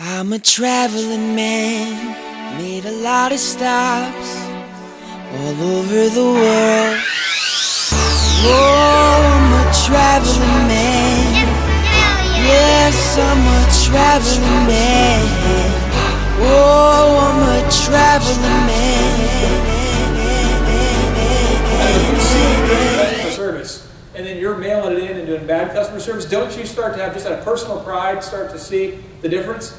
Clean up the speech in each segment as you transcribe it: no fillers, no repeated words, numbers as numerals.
I'm a traveling man, made a lot of stops all over the world. Oh, I'm a traveling man. Yes, I'm a traveling man. Oh, I'm a traveling man. Customer service, and then you're mailing it in and doing bad customer service, don't you start to have just out of personal pride start to see the difference?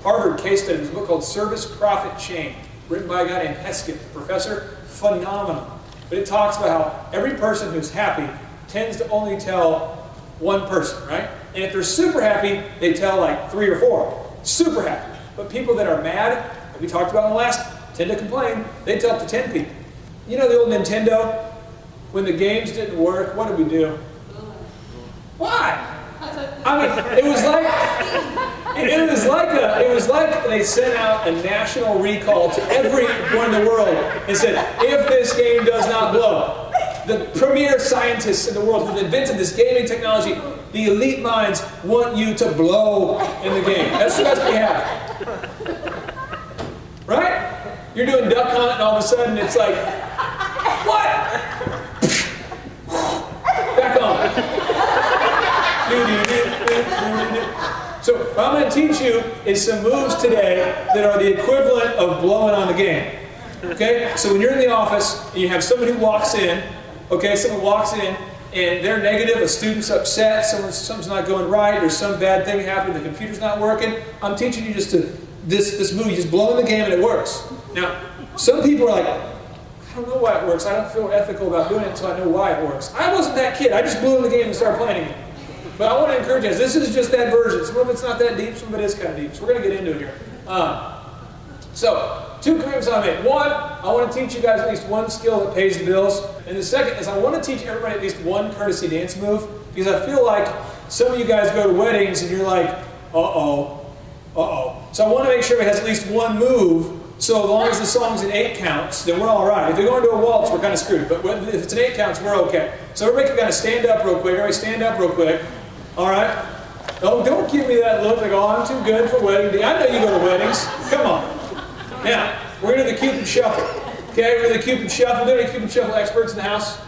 Harvard case study, there's a book called Service Profit Chain, written by a guy named Heskett, professor, phenomenal. But it talks about how every person who's happy tends to only tell one person, right? And if they're super happy, they tell like 3 or 4. Super happy. But people that are mad, like we talked about in the last, tend to complain, they tell it to 10 people. You know the old Nintendo? When the games didn't work, what did we do? Why? I mean, it was like they sent out a national recall to everyone in the world and said, if this game does not blow, the premier scientists in the world who invented this gaming technology, the elite minds want you to blow in the game. That's what we have. Right? You're doing duck hunt and all of a sudden it's like, what? Back on. So what I'm going to teach you is some moves today that are the equivalent of blowing on the game. Okay? So when you're in the office and you have somebody who walks in, okay, someone walks in and they're negative, a student's upset, something's not going right, there's some bad thing happening, the computer's not working, I'm teaching you just this move, you just blow in the game and it works. Now, some people are like, I don't know why it works, I don't feel ethical about doing it until I know why it works. I wasn't that kid, I just blew in the game and started playing it. But I want to encourage you guys, this is just that version. Some of it's not that deep, some of it is kind of deep. So we're going to get into it here. So, 2 commitments I made. 1, I want to teach you guys at least one skill that pays the bills. And the second is I want to teach everybody at least one courtesy dance move. Because I feel like some of you guys go to weddings and you're like, uh-oh. So I want to make sure it has at least one move. So as long as the song's in 8 counts, then we're all right. If they're going to a waltz, we're kind of screwed. But if it's in 8 counts, we're okay. So everybody can kind of stand up real quick. Everybody stand up real quick. All right? Oh, don't give me that look like, oh, I'm too good for wedding day. I know you go to weddings. Come on. Now, we're going to the Cupid Shuffle. Okay, we're going to the Cupid Shuffle. Are there any Cupid Shuffle experts in the house?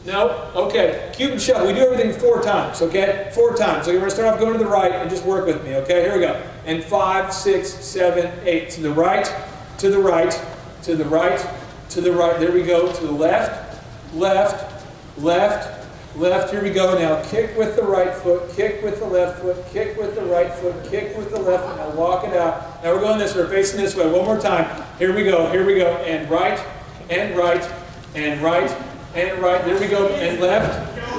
No? Okay. Cupid Shuffle. We do everything 4 times, okay? 4 times. So you're going to start off going to the right and just work with me, okay? Here we go. And 5, 6, 7, 8. To the right, to the right, to the right, to the right. There we go. To the left, left, left, left. Here we go. Now kick with the right foot, kick with the left foot, kick with the right foot, kick with the left foot. Now walk it out. Now we're going this way. We're facing this way. One more time. Here we go. Here we go. And right, and right, and right, and right. There we go. And left,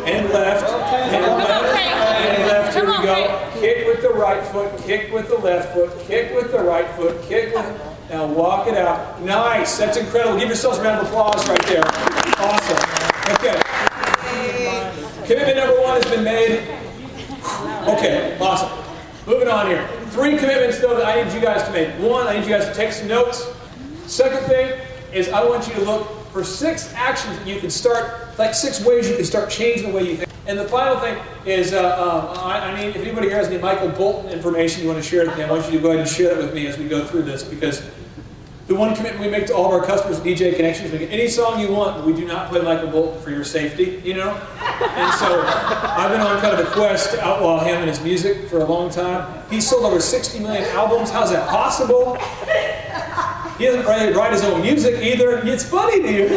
and left, and left, and left. Here we go. Kick with the right foot, kick with the left foot, kick with the right foot, kick with... Now walk it out. Nice. That's incredible. Give yourselves a round of applause right there. Awesome. Okay. Commitment number 1 has been made. Okay, awesome. Moving on here. 3 commitments, though, that I need you guys to make. 1, I need you guys to take some notes. Second thing is I want you to look for 6 actions that you can start, like 6 ways you can start changing the way you think. And the final thing is, I need, if anybody here has any Michael Bolton information you want to share with me, I want you to go ahead and share that with me as we go through this, because the one commitment we make to all of our customers at DJ Connections, we get any song you want, but we do not play Michael Bolton for your safety, you know? And so I've been on kind of a quest to outlaw him and his music for a long time. He's sold over 60 million albums. How's that possible? He doesn't write his own music either. It's funny to you.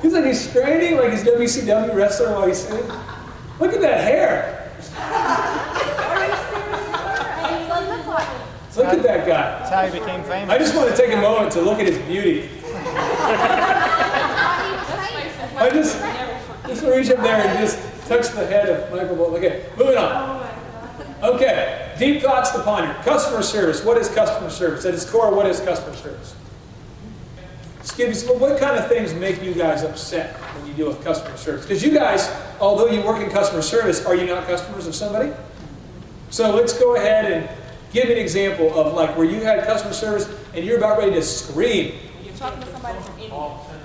He's like he's straining like he's WCW wrestler while he's singing. Look at that hair. Look at that guy. That's how he became famous. I just want to take a moment to look at his beauty. I just reach up there and just touch the head of Michael Bolton. Okay, moving on. Okay, deep thoughts to ponder. Customer service. What is customer service? At its core, what is customer service? Just give you some, what kind of things make you guys upset when you deal with customer service? Because you guys, although you work in customer service, are you not customers of somebody? So let's go ahead and give an example of like where you had customer service and you're about ready to scream. You're talking to somebody from India.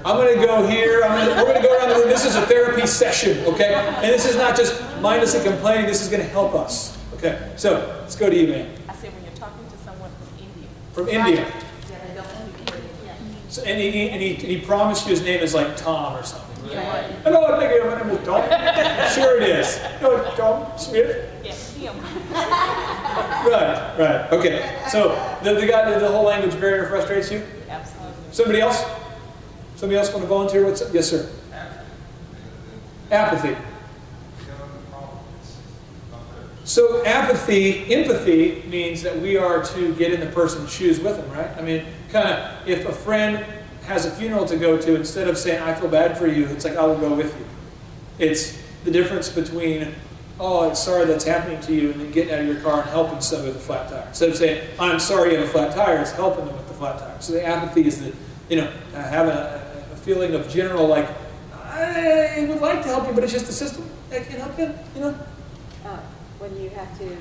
I'm going to go here. We're going to go around the room. This is a therapy session, okay? And this is not just mindlessly complaining. This is going to help us. Okay, so let's go to you, man. I said when you're talking to someone from India. From India. Yeah, they don't speak English. So, and he promised you his name is like Tom or something. Yeah. Hello, thank you. My name is Tom. Sure it is. No, Tom Smith. Yes, him. Right. Okay. So the whole language barrier frustrates you. Absolutely. Somebody else? Somebody else want to volunteer? What's up? Yes, sir. Apathy. So empathy means that we are to get in the person's shoes with them, right? I mean, kind of, if a friend has a funeral to go to, instead of saying, I feel bad for you, it's like, I will go with you. It's the difference between, oh, it's sorry that's happening to you, and then getting out of your car and helping somebody with a flat tire. Instead of saying, I'm sorry you have a flat tire, it's helping them with the flat tire. So the apathy is having a feeling of general, like, I would like to help you, but it's just the system. I can't help you, When you have to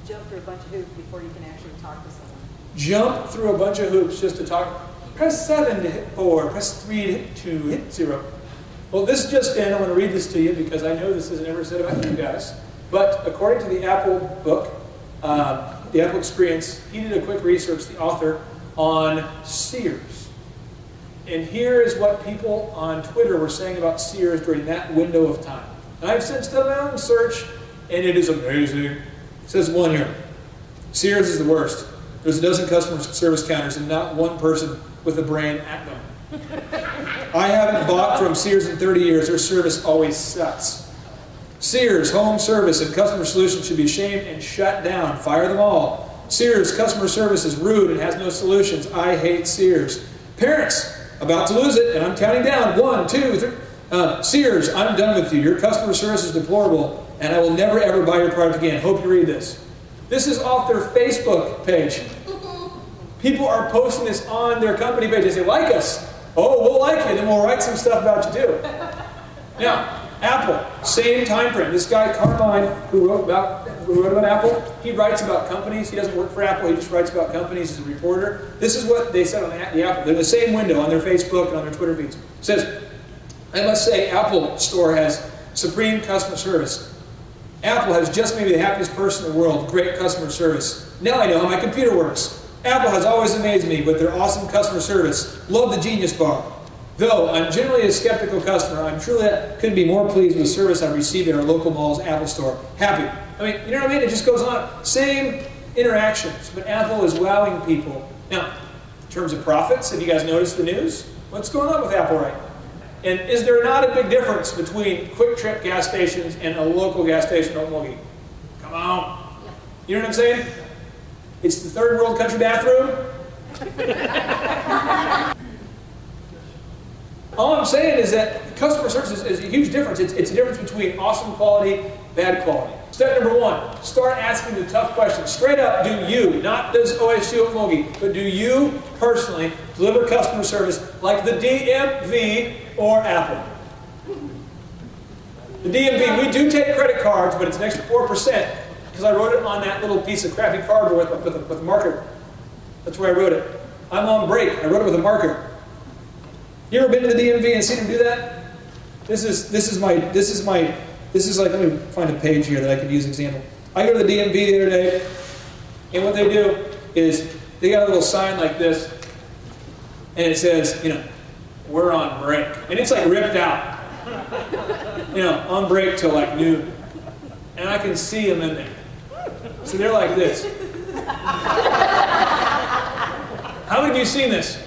jump through a bunch of hoops before you can actually talk to someone. Jump through a bunch of hoops just to talk. Press 7 to hit 4, press 3 to hit 2, hit 0. Well, this just in, I'm going to read this to you because I know this isn't ever said about you guys. But according to the Apple book, the Apple Experience, he did a quick research, the author, on Sears. And here is what people on Twitter were saying about Sears during that window of time. And I've since done my own search, and it is amazing. It says one here. Sears is the worst. There's a dozen customer service counters and not one person with a brain at them. I haven't bought from Sears in 30 years. Their service always sucks. Sears, home service, and customer solutions should be shamed and shut down. Fire them all. Sears, customer service is rude and has no solutions. I hate Sears. Parents, about to lose it, and I'm counting down. 1, 2, 3. Sears, I'm done with you. Your customer service is deplorable, and I will never ever buy your product again. Hope you read this. This is off their Facebook page. People are posting this on their company page. They say, like us. Oh, we'll like you, then we'll write some stuff about you too. Now, Apple, same time frame. This guy, Carmine, who wrote about Apple, he writes about companies. He doesn't work for Apple, he just writes about companies as a reporter. This is what they said on the Apple. They're in the same window on their Facebook and on their Twitter feeds. It says, I must say, Apple Store has supreme customer service. Apple has just maybe the happiest person in the world, great customer service. Now I know how my computer works. Apple has always amazed me with their awesome customer service. Love the Genius Bar. Though I'm generally a skeptical customer, I'm truly couldn't be more pleased with the service I've received at our local mall's Apple Store. Happy. I mean, you know what I mean? It just goes on. Same interactions, but Apple is wowing people. Now, in terms of profits, have you guys noticed the news? What's going on with Apple right now? And is there not a big difference between Quick Trip gas stations and a local gas station in Okmulgee? Come on. You know what I'm saying? It's the third world country bathroom. All I'm saying is that customer service is a huge difference. It's a difference between awesome quality, bad quality. Step number 1, start asking the tough questions. Straight up, do you, not does OSU Okmulgee, but do you personally deliver customer service like the DMV or Apple? The DMV, we do take credit cards, but it's an extra 4% because I wrote it on that little piece of crappy cardboard with a marker. That's where I wrote it. I'm on break. I wrote it with a marker. You ever been to the DMV and seen them do that? This is like, let me find a page here that I can use as an example. I go to the DMV the other day, and what they do is they got a little sign like this, and it says, we're on break. And it's like ripped out. On break till like noon. And I can see them in there. So they're like this. How many of you seen this?